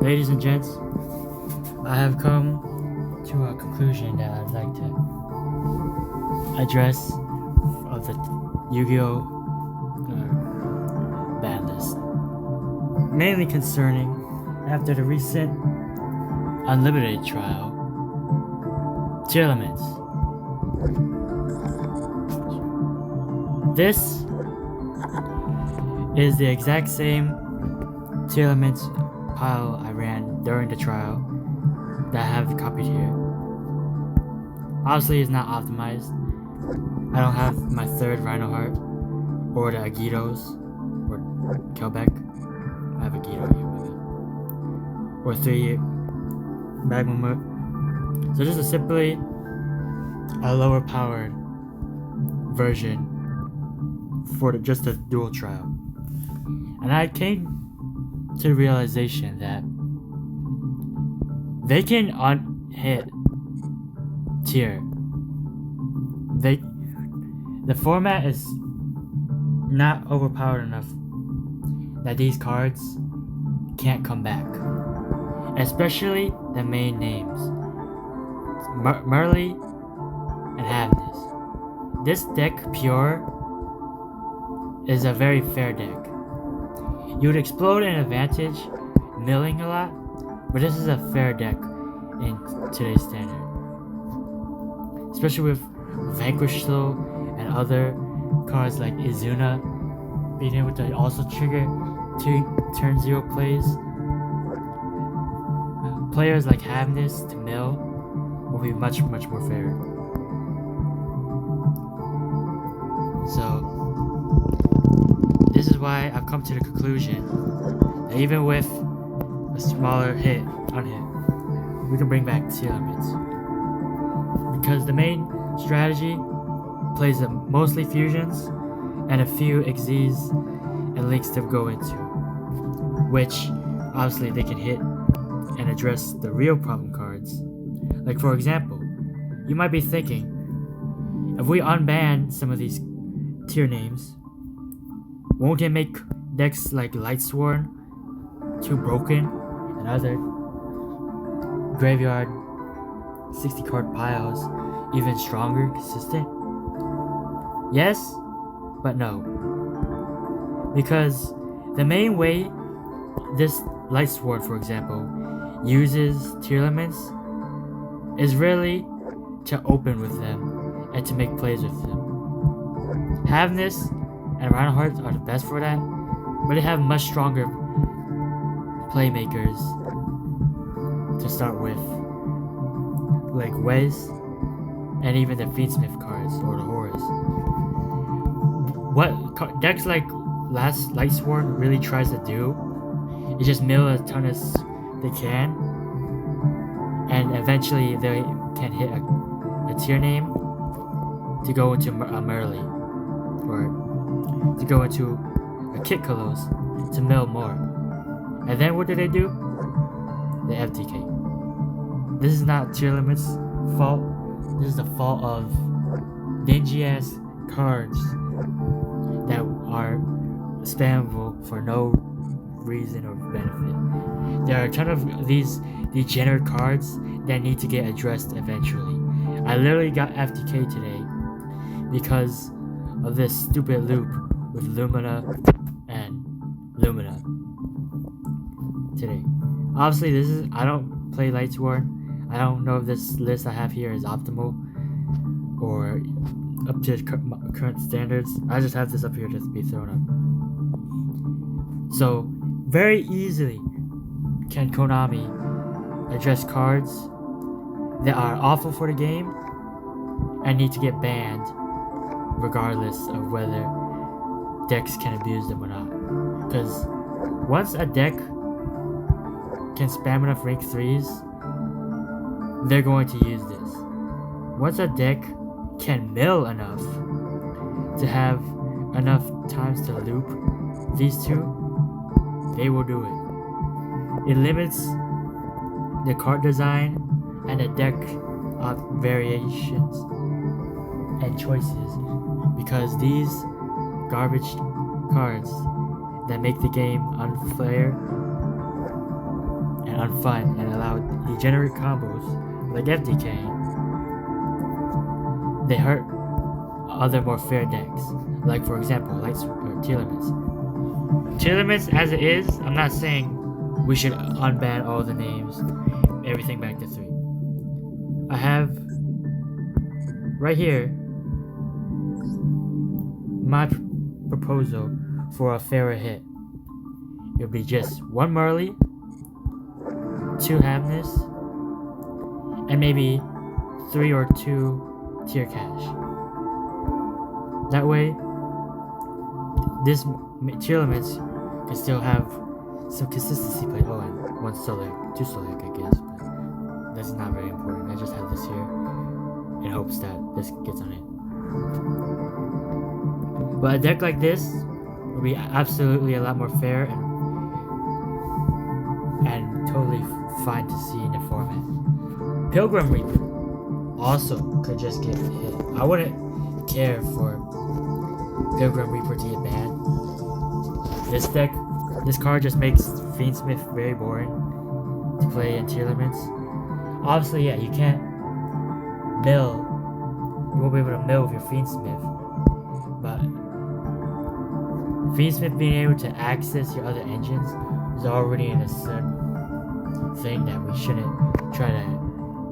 Ladies and gents, I have come to a conclusion that I'd like to address of the Yu-Gi-Oh! Ban list. Mainly concerning after the recent Unlimited trial, Tearlaments. This is the exact same Tearlaments pile I ran during the trial that I have copied here. Obviously it's not optimized. I don't have my third Rhino Heart or the Agitos or Kelbeck. I have Agito here with it. Or 3 Magma. So this is simply a lower powered version for just a dual trial. And I came to the realization that they can hit tier. The format is not overpowered enough that these cards can't come back. Especially the main names. Merly and Havness. This deck, Pure, is a very fair deck. You would explode an advantage, milling a lot, but this is a fair deck in today's standard. Especially with Vanquish Slow and other cards like Izuna being able to also trigger 2 turn 0 plays. Players like Havness to mill will be much more fair. So this is why I've come to the conclusion that even with a smaller unhit, we can bring back Tearlaments. Because the main strategy plays mostly fusions and a few XZs and links to go into, which obviously they can hit and address the real problem cards. Like for example, you might be thinking, if we unban some of these tier names, won't it make decks like Lightsworn too broken and other graveyard 60 card piles even stronger, consistent? Yes, but no. Because the main way this Lightsworn, for example, uses Tearlaments is really to open with them and to make plays with them. Havness and Rhino Hearts are the best for that, but they have much stronger playmakers to start with, like Wes and even the Feedsmith cards or the Horus. What decks like Lightsworn really tries to do is just mill a ton as they can, and eventually they can hit a tier name to go into a Merly or to go into a Kit Kalos to mill more. And then what do? They FTK. This is not Tearlaments' fault. This is the fault of dingy ass cards that are spammable for no reason or benefit. There are a ton of these degenerate cards that need to get addressed eventually. I literally got FTK today because of this stupid loop with Lumina and Lumina today. Obviously I don't play Lightsworn. I don't know if this list I have here is optimal or up to current standards. I just have this up here just to be thrown up. So very easily can Konami address cards that are awful for the game and need to get banned regardless of whether decks can abuse them or not. Because once a deck can spam enough rank 3s, they're going to use this. Once a deck can mill enough to have enough times to loop these two, they will do it. It limits the card design and the deck variations and choices, because these garbage cards that make the game unfair fun and allow degenerate combos like FDK, they hurt other more fair decks, like for example, Tearlaments. Tearlaments as it is, I'm not saying we should unban all the names, everything back to 3. I have right here my proposal for a fairer hit. It would be just 1 Marley, 2 Havness, and maybe 3 or 2 Tier Cash. That way, this Tearlaments can still have some consistency play. Oh, and 1 Solar, 2 Solar, I guess, but that's not very important. I just have this here in hopes that this gets on it. But a deck like this will be absolutely a lot more fair and totally fine to see in the format. Pilgrim Reaper also could just get hit. I wouldn't care for Pilgrim Reaper to get banned. This card just makes Fiendsmith very boring to play in Tearlaments. Obviously, yeah, you can't mill. You won't be able to mill with your Fiendsmith, but Fiendsmith being able to access your other engines is already in a certain thing that we shouldn't try to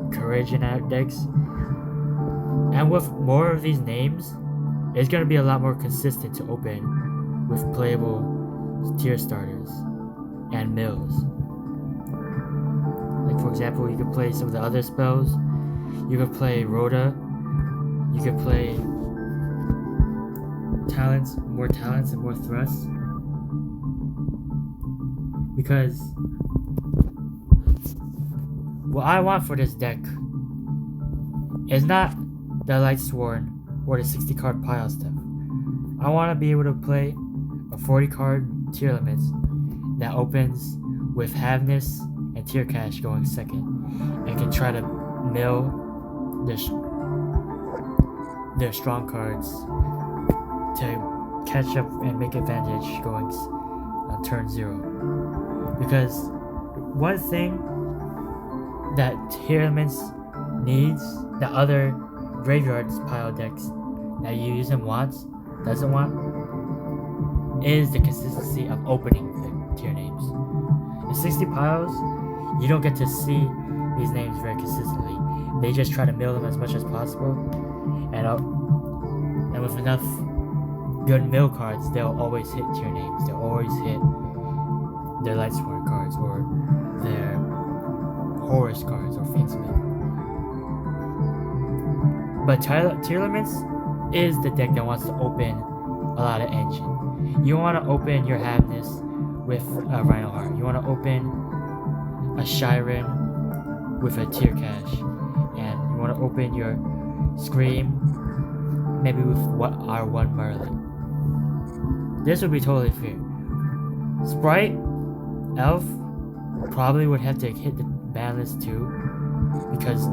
encourage in our decks. And with more of these names, it's going to be a lot more consistent to open with playable tier starters and mills. Like for example, you could play some of the other spells. You could play Rhoda. You could play more talents and more thrusts. Because what I want for this deck is not the Lightsworn or the 60 card pile stuff. I want to be able to play a 40 card Tearlaments that opens with Havness and Tier Cash going second, and can try to mill their strong cards to catch up and make advantage going on turn 0. Because one thing that Tearlaments needs that other graveyards pile decks that you use and doesn't want is the consistency of opening the tier names. In 60 piles, you don't get to see these names very consistently. They just try to mill them as much as possible, and with enough good mill cards, they'll always hit tier names. They'll always hit their Lightsworn cards or their Horus cards or Fiendsmith. But Tearlaments is the deck that wants to open a lot of engine. You want to open your Havness with a Rhinoheart. You want to open a Shiren with a Tier Cash. And you want to open your Scream maybe with our 1 Merlin. This would be totally fair. Sprite, Elf probably would have to hit the ban list too, because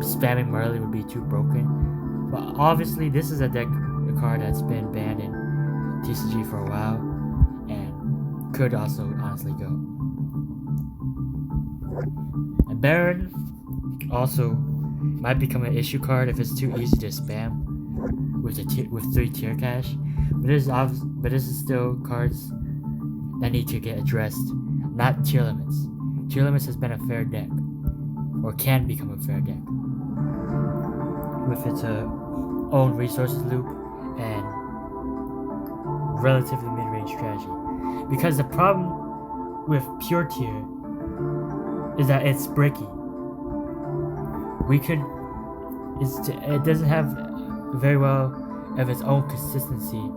spamming Merlin would be too broken. But obviously this is a card that's been banned in TCG for a while and could also honestly go. And Baron also might become an issue card if it's too easy to spam with 3 Tier Cash. But this is still cards that need to get addressed, not Tearlaments. Tearlaments has been a fair deck, or can become a fair deck, with its own resources loop and relatively mid-range strategy. Because the problem with pure tier is that it's bricky. It doesn't have very well of its own consistency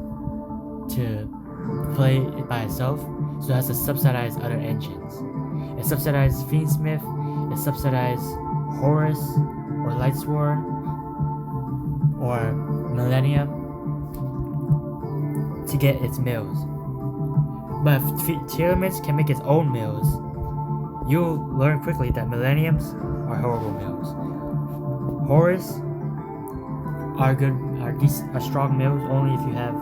to play it by itself, so it has to subsidize other engines. It subsidizes Fiendsmith, it subsidizes Horus or Lightsworn or Millennium to get its mills. But if Tearlaments can make its own mills, you'll learn quickly that Millenniums are horrible mills. Horus are strong mills only if you have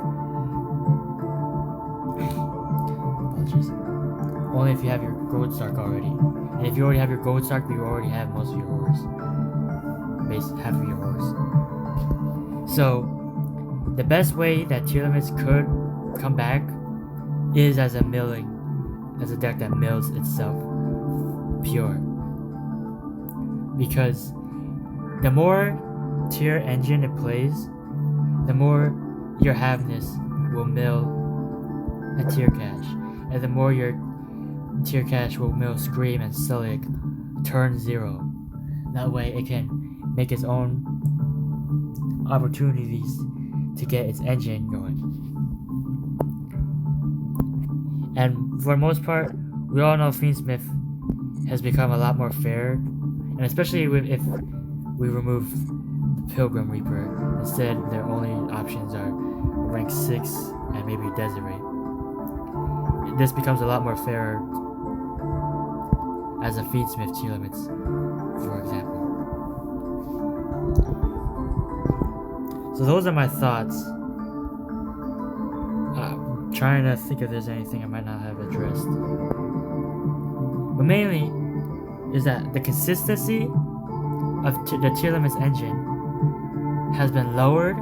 only if you have your gold star already. And if you already have your gold star, you already have most of your ores. Half of your ores. So, the best way that Tearlaments could come back is as a deck that mills itself pure. Because the more tier engine it plays, the more your Havness will mill a tier cache, and the more your tier cache will mill Scream and Sulik turn 0. That way it can make its own opportunities to get its engine going. And for the most part, we all know Fiendsmith has become a lot more fair, and especially if we remove the Pilgrim Reaper. Instead, their only options are rank 6 and maybe Desiree. This becomes a lot more fair as a Fiendsmith Tearlaments, for example. So those are my thoughts. Trying to think if there's anything I might not have addressed. But mainly is that the consistency of the Tearlaments engine has been lowered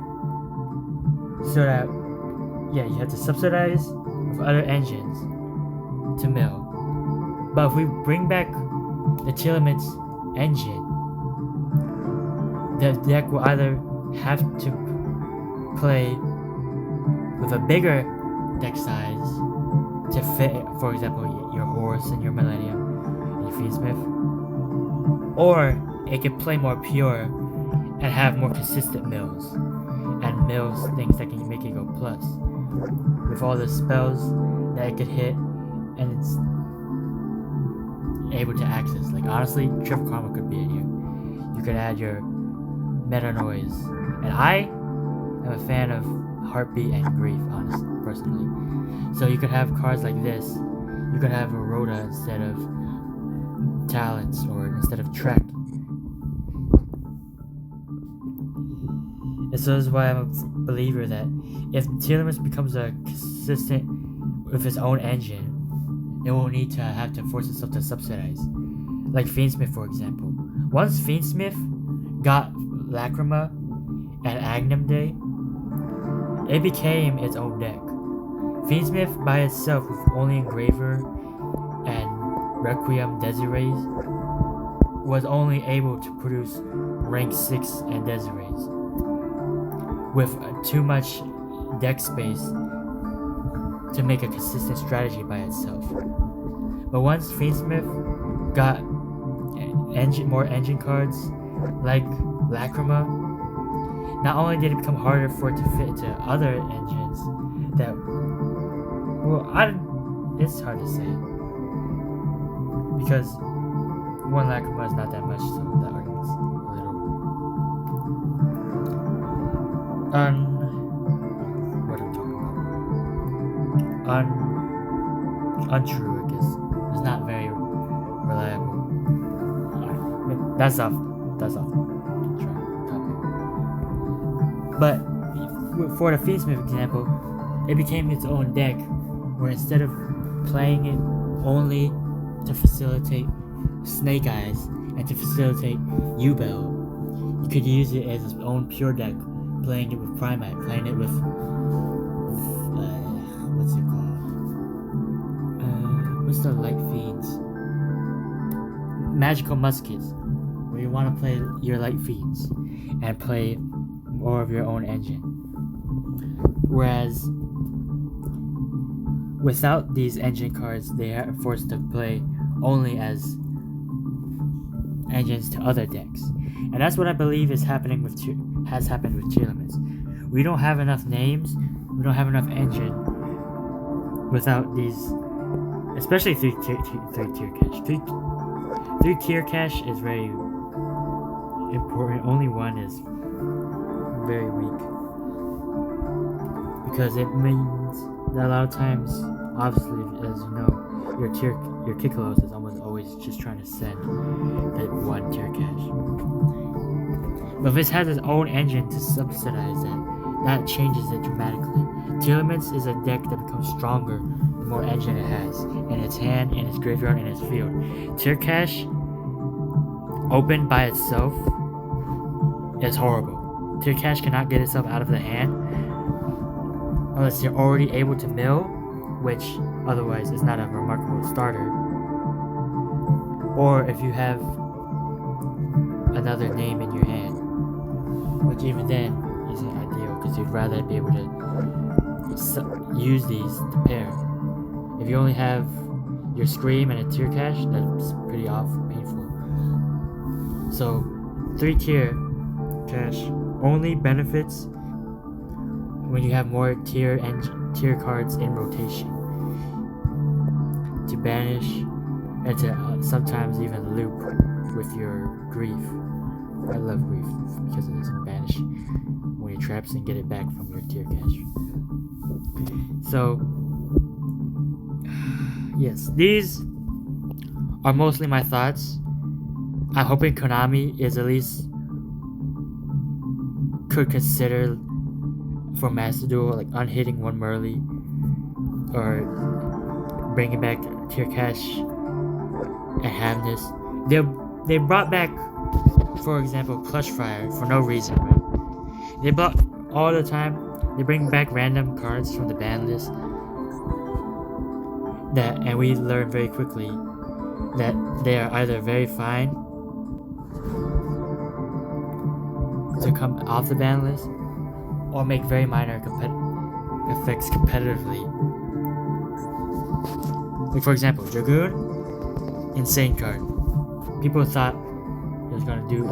so that you have to subsidize with other engines to mill. But if we bring back the Tearlaments engine, the deck will either have to play with a bigger deck size to fit, for example, your Horse and your Millennium and your Fiendsmith, or it can play more pure and have more consistent mills, and mills things that can make it go plus with all the spells that it could hit and it's able to access. Like honestly, Trip Karma could be in here. You could add your Meta Noise, and I am a fan of Heartbeat and Grief, honestly, personally. So you could have cards like this. You could have a Rhoda instead of Talents, or instead of Trek. And so this is why I'm a believer that if Tearlaments becomes a consistent with its own engine, it won't need to have to force itself to subsidize. Like Fiendsmith, for example. Once Fiendsmith got Lacrima and Agnum Day, it became its own deck. Fiendsmith by itself with only Engraver and Requiem Desirees was only able to produce rank 6 and Desirees with too much deck space to make a consistent strategy by itself. But once Fiendsmith got more engine cards like Lacrima, not only did it become harder for it to fit into other engines that, it's hard to say. Because one Lacrima is not that much, so that argument's a little what I'm talking about. Untrue, I guess. It's not very reliable. That's off topic. But for the Fiendsmith example, it became its own deck, where instead of playing it only to facilitate Snake Eyes and to facilitate U-Bell, you could use it as its own pure deck, playing it with Primite, playing it with what's it called? What's the Light Fiends? Magical Muskets, where you want to play your Light Fiends and play more of your own engine. Whereas without these engine cards, they are forced to play only as engines to other decks. And that's what I believe has happened with Tearlaments. We don't have enough names, we don't have enough engine without these, especially 3 tier cache. 3 tier cache is very important. Only one is very weak, because it means that a lot of times, obviously, as you know, your Kikolos is almost always just trying to send that 1 tier cache. But if it has its own engine to subsidize that changes it dramatically. Tearlaments is a deck that becomes stronger more engine it has in its hand, in its graveyard, in its field. Tier cache opened by itself is horrible. Tier cache cannot get itself out of the hand unless you're already able to mill, which otherwise is not a remarkable starter. Or if you have another name in your hand, which even then isn't ideal because you'd rather be able to use these to pair. If you only have your Scream and a tier cache, that's pretty painful. So 3 tier cache only benefits when you have more tier cards in rotation to banish and to sometimes even loop with your Grief. I love Grief because it doesn't banish when you traps and get it back from your tier cache. So yes, these are mostly my thoughts. I'm hoping Konami is at least could consider for Master Duel like unhitting one Merly or bringing back tier cache and Hamness. They brought back, for example, Plush Fire for no reason, right? They brought all the time. They bring back random cards from the ban list and we learn very quickly that they are either very fine to come off the ban list or make very minor effects competitively. Like for example, Dragoon, insane card. People thought it was gonna do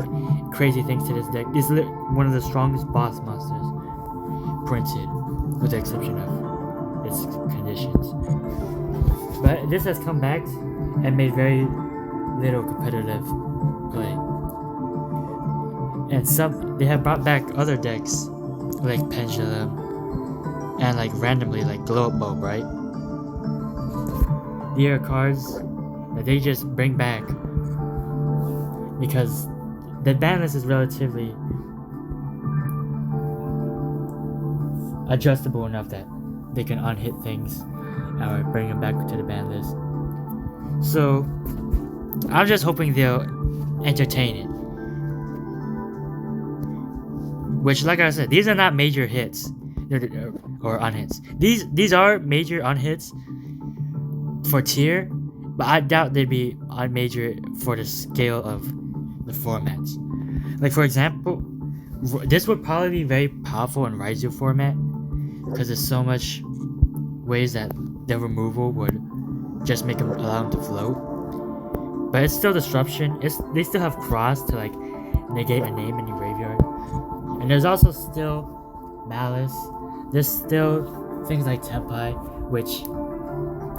crazy things to this deck. It's one of the strongest boss monsters printed, with the exception of its conditions. But this has come back and made very little competitive play. And they have brought back other decks like Pendulum and like randomly like Glow Up Bulb, right? These are cards that they just bring back because the ban list is relatively adjustable enough that they can unhit things or bring them back to the ban list. So I'm just hoping they'll entertain it. Which, like I said, these are not major hits or unhits. These are major unhits for tier, but I doubt they'd be major for the scale of the formats. Like for example, this would probably be very powerful in Raizu format because there's so much ways that the removal would just allow them to float. But it's still disruption. They still have cross to like negate a name in your graveyard. And there's also still Malice. There's still things like Tempai, which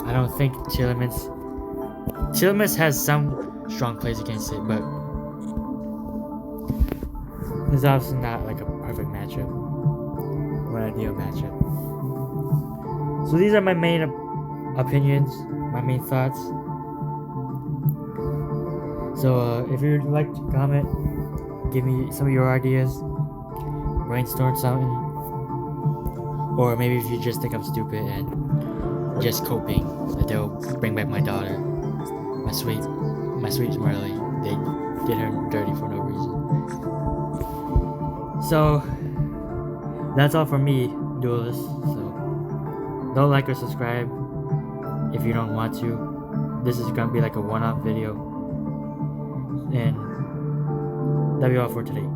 I don't think Tearlaments has some strong plays against it, but it's obviously not like a perfect matchup or an ideal matchup. So these are my main opinions, my main thoughts. So if you'd like to comment, give me some of your ideas, brainstorm something, or maybe if you just think I'm stupid and just coping that they'll bring back my daughter, my sweet Merly. They did her dirty for no reason. So that's all from me, Duelist. So don't like or subscribe if you don't want to. This is gonna be like a one-off video, and that'll be all for today.